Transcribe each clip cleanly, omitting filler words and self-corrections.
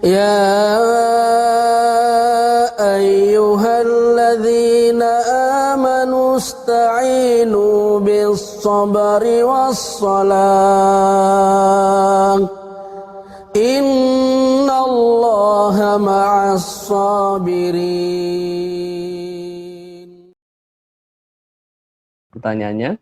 يا أيها الذين آمنوا استعينوا بالصبر والصلاة إن الله مع الصابرين. Pertanyaannya,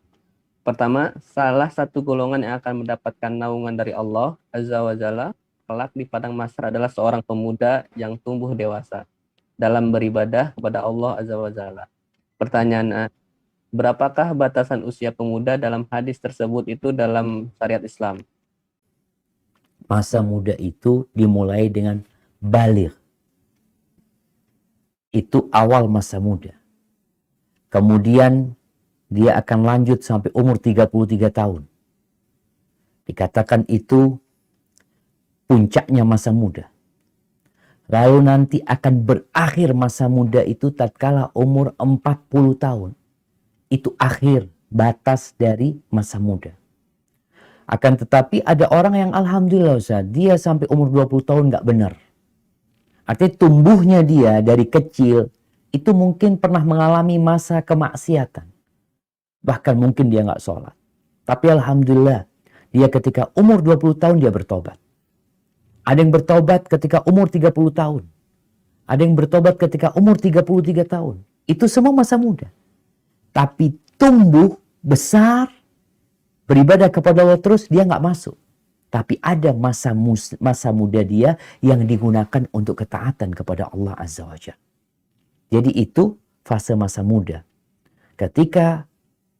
pertama, salah satu golongan yang akan mendapatkan naungan dari Allah Azza wa Jalla kelak di padang mahsyar adalah seorang pemuda yang tumbuh dewasa dalam beribadah kepada Allah Azza wa Jalla. Pertanyaan, berapakah batasan usia pemuda dalam hadis tersebut itu dalam syariat Islam? Masa muda itu dimulai dengan baligh. Itu awal masa muda. Kemudian dia akan lanjut sampai umur 33 tahun. Dikatakan itu puncaknya masa muda. Lalu nanti akan berakhir masa muda itu tatkala umur 40 tahun. Itu akhir batas dari masa muda. Akan tetapi ada orang yang alhamdulillah Ustaz, dia sampai umur 20 tahun nggak benar. Artinya tumbuhnya dia dari kecil itu mungkin pernah mengalami masa kemaksiatan. Bahkan mungkin dia nggak sholat. Tapi alhamdulillah dia ketika umur 20 tahun dia bertobat. Ada yang bertobat ketika umur 30 tahun. Ada yang bertobat ketika umur 33 tahun. Itu semua masa muda. Tapi tumbuh, besar, beribadah kepada Allah terus, dia nggak masuk. Tapi ada masa muda dia yang digunakan untuk ketaatan kepada Allah Azza wa Jalla. Jadi itu fase masa muda. Ketika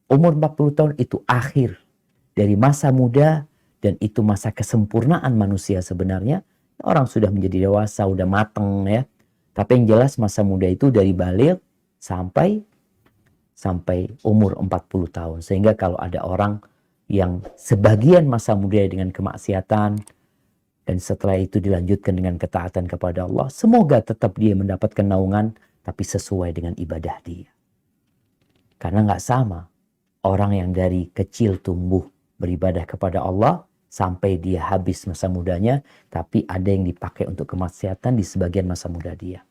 umur 40 tahun itu akhir dari masa muda. Dan itu masa kesempurnaan manusia sebenarnya. Orang sudah menjadi dewasa, sudah mateng ya. Tapi yang jelas masa muda itu dari baligh sampai umur 40 tahun. Sehingga kalau ada orang yang sebagian masa muda dengan kemaksiatan. Dan setelah itu dilanjutkan dengan ketaatan kepada Allah. Semoga tetap dia mendapatkan naungan. Tapi sesuai dengan ibadah dia. Karena nggak sama. Orang yang dari kecil tumbuh beribadah kepada Allah. Sampai dia habis masa mudanya, tapi ada yang dipakai untuk kemaksiatan di sebagian masa muda dia.